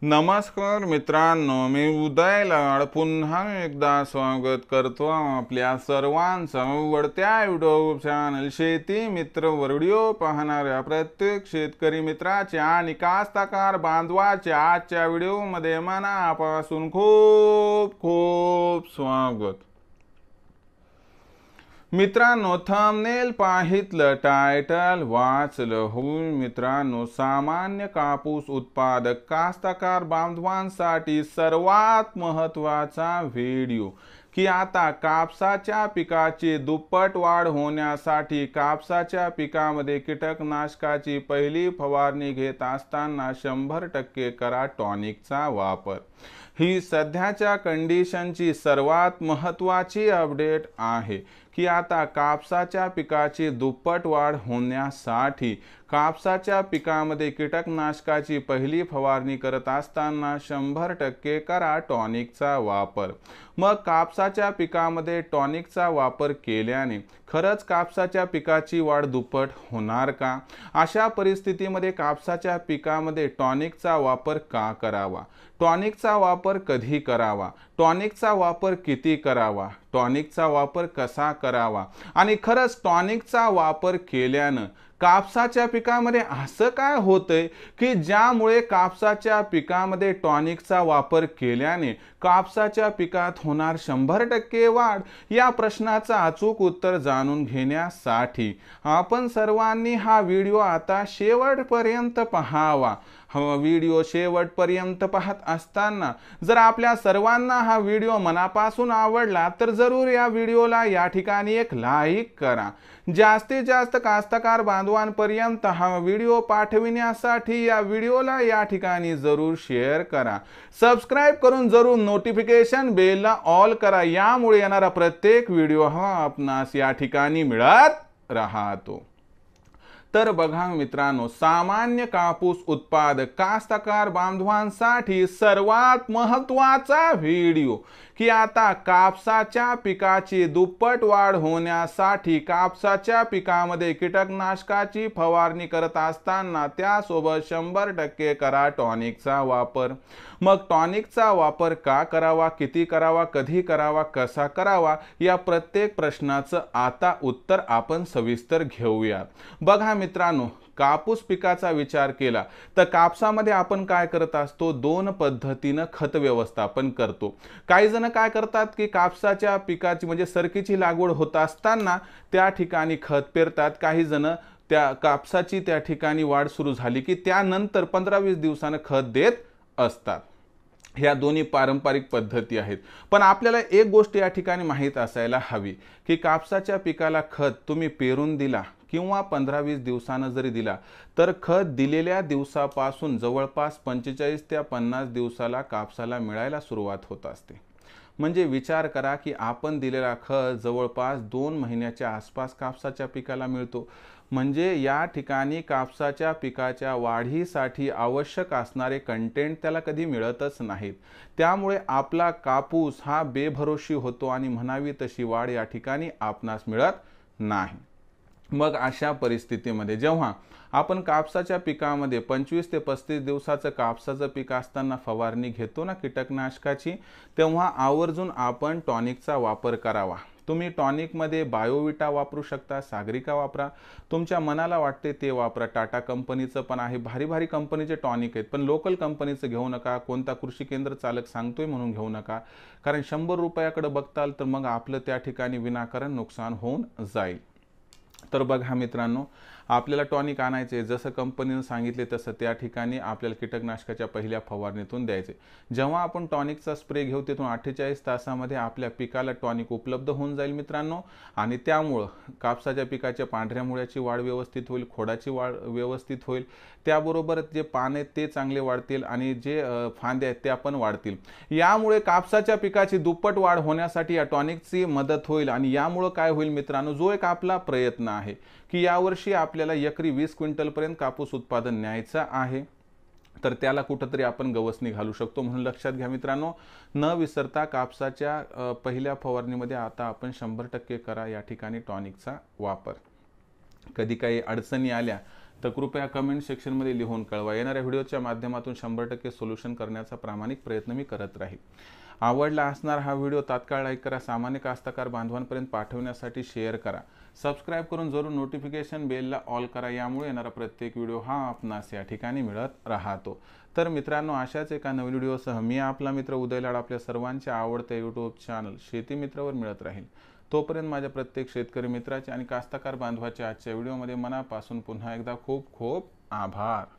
नमस्कार मित्रांनो, मी उदय लाड पुन्हा एकदा स्वागत करतो आपल्या सर्वांचं आवडत्या व्हिडिओ चॅनल शेती मित्र वर व्हिडिओ पाहणाऱ्या प्रत्येक शेतकरी मित्राच्या आणि कास्तकार बांधवाच्या आजच्या व्हिडिओमध्ये मनापासून खूप खूप स्वागत। मित्रांनो, थंबनेल पाहितलं, टायटल वाचलं होईल मित्रांनो, सामान्य कापूस उत्पादक कास्तकार बांधवांसाठी सर्वात महत्त्वाचा व्हिडिओ की आता कापसाच्या पिकाची दुप्पट वाढ होण्यासाठी कापसाच्या पिकामध्ये कीटकनाशकाची पहिली फवारणी घेत असताना 100% करा टॉनिकचा वापर। ही सध्याच्या कंडिशनची सर्वात महत्त्वाची अपडेट आहे की आता कापसाच्या पिकाची दुप्पट वाढ होण्यासाठी कापसाच्या पिकामध्ये कीटकनाशकाची पहिली फवारणी करत असताना 100% करा टॉनिकचा वापर। मग कापसाच्या पिकामध्ये टॉनिकचा वापर केल्याने खरंच कापसाच्या पिकाची वाढ दुप्पट होणार का? अशा परिस्थितीमध्ये कापसाच्या पिकामध्ये टॉनिकचा वापर का करावा? टॉनिकचा वापर कधी करावा? टॉनिकचा वापर किती करावा? टॉनिकचा वापर कसा करावा? आणि खरंच टॉनिकचा वापर केल्यानं कापसाच्या पिकामध्ये असं काय होतंय की ज्यामुळे कापसाच्या पिकामध्ये टॉनिकचा वापर केल्याने कापसाच्या पिकात होणार 100% वाढ? या प्रश्नाचं अचूक उत्तर जाणून घेण्यासाठी आपण सर्वांनी हा व्हिडिओ आता शेवटपर्यंत पाहावा। व्हिडिओ शेवटपर्यंत पाहत असताना जर आपल्या सर्वांना हा व्हिडिओ मनापासून आवडला तर जरूर या व्हिडिओला या ठिकाणी एक लाईक करा। जास्तीत जास्त कास्तकार बांधवांपर्यंत हा व्हिडिओ पाठविण्यासाठी या व्हिडिओला या ठिकाणी जरूर शेअर करा। सबस्क्राइब करून जरूर नोटिफिकेशन बेलला ऑल करा, यामुळे येणारा प्रत्येक व्हिडिओ हा आपणास या ठिकाणी मिळत राहतो। तर बघा मित्रांनो, सामान्य कापूस उत्पादक कास्तकार बांधवांसाठी सर्वात महत्त्वाचा व्हिडिओ की आता कापसाच्या पिकाची दुप्पट वाढ होण्यासाठी कापसाच्या पिकामध्ये कीटकनाशकाची फवारणी करत असताना त्यासोबत 100% करा टॉनिकचा वापर। मग टॉनिकचा वापर का करावा, किती करावा, कधी करावा, कसा करावा, या प्रत्येक प्रश्नाचं आता उत्तर आपण सविस्तर घेऊया। बघा मित्रांनो, कापूस पिकाचा विचार केला तर कापसामध्ये आपण काय करत असतो, दोन पद्धतीने खत व्यवस्थापन करतो। काही जण काय करतात की कापसाच्या पिकाची म्हणजे सरकीची लागवड होत असताना त्या ठिकाणी खत पेरतात, काही जण त्या कापसाची त्या ठिकाणी वाढ सुरू झाली की त्यानंतर 15-20 दिवसांनी खत देत असतात। ह्या दोन्ही पारंपरिक पद्धती आहेत, पण आपल्याला एक गोष्ट या ठिकाणी माहीत असायला हवी की कापसाच्या पिकाला खत तुम्ही पेरून दिला किंवा 15-20 दिवसांनी जरी दिला तर खत दिलेल्या दिवसापासून जवळपास 45 ते 50 दिवसाला कापसाला मिळायला सुरुवात होत असते। म्हणजे विचार करा की आपण दिलेला खत जवळपास 2 महिन्याच्या आसपास कापसाच्या पिकाला मिळतो। म्हणजे या ठिकाणी कापसाच्या पिकाच्या वाढीसाठी आवश्यक असणारे कंटेंट त्याला कधी मिळतच नाहीत। त्यामुळे आपला कापूस हा बेभरोशी होतो आणि म्हणावी तशी वाढ या ठिकाणी आपणास मिळत नाही। मग अशा परिस्थितीमध्ये जेव्हा आपण कापसाच्या पिकामध्ये 25 ते 35 दिवसाचं कापसाचं पीक असताना फवारणी घेतो ना कीटकनाशकाची, तेव्हा आवर्जून आपण टॉनिकचा वापर करावा। तुम्ही टॉनिकमध्ये बायोविटा वापरू शकता, सागरिका वापरा, तुमच्या मनाला वाटते ते वापरा। टाटा कंपनीचं पण आहे, भारी भारी कंपनीचे टॉनिक आहेत, पण लोकल कंपनीचं घेऊ नका। कोणता कृषी केंद्र चालक सांगतोय म्हणून घेऊ नका, कारण 100 रुपयाकडे बघताल तर मग आपलं त्या ठिकाणी विनाकारण नुकसान होऊन जाईल। तर बघा मित्रांनो, आपल्याला टॉनिक आणायचे, जसं कंपनीने सांगितले तसं त्या ठिकाणी आपल्याला कीटकनाशकाच्या पहिल्या फवारणीतून द्यायचे। जेव्हा आपण टॉनिकचा स्प्रे घेऊ तिथून 48 तासामध्ये आपल्या पिकाला टॉनिक उपलब्ध होऊन जाईल मित्रांनो, आणि त्यामुळे कापसाच्या पिकाच्या पांढऱ्या मुळ्याची वाढ व्यवस्थित होईल, खोडाची वाढ व्यवस्थित होईल, त्याबरोबर जे पान आहेत ते चांगले वाढतील आणि जे फांद्या आहेत त्या पण वाढतील। यामुळे कापसाच्या पिकाची दुप्पट वाढ होण्यासाठी या टॉनिकची मदत होईल। आणि यामुळे काय होईल मित्रांनो, जो एक आपला प्रयत्न आहे की यावर्षी आपल्याला एकरी 20 क्विंटल पर्यंत कापूस उत्पादन न्यायचं आहे, तर त्याला कुठेतरी आपण गवसणी घालू शकतो। म्हणून लक्षात घ्या मित्रांनो, न विसरता कापसाच्या पहिल्या फवारणीमध्ये आता आपण 100% करा या ठिकाणी टॉनिकचा वापर। कधी काही अडचणी आल्या तर कृपया कमेंट सेक्शनमध्ये लिहून कळवा. येणाऱ्या व्हिडिओच्या माध्यमातून 100% सोल्युशन करण्याचा प्रामाणिक प्रयत्न मी करत राहील. आवडला असणार हा व्हिडिओ तात्काळ लाईक करा. सामान्य कास्तकार बांधवांपर्यंत पाठवण्यासाठी शेअर करा. सबस्क्राईब करून जरूर नोटिफिकेशन बेलला ऑल करा. यामुळे येणारा प्रत्येक व्हिडिओ हा आपणास या ठिकाणी मिळत राहतो. तर मित्रांनो, अशाच एका नवीन व्हिडिओसह मी आपला मित्र उदय लाड आपल्या सर्वांचे आवडते यूट्यूब चॅनल शेती मित्रावर मिळत राहील. तोपर्यंत माझ्या प्रत्येक शेतकरी मित्राचे आणि कास्तकार बांधवाचे आजच्या व्हिडिओमध्ये मनापासून पुन्हा एकदा खूप खूप आभार.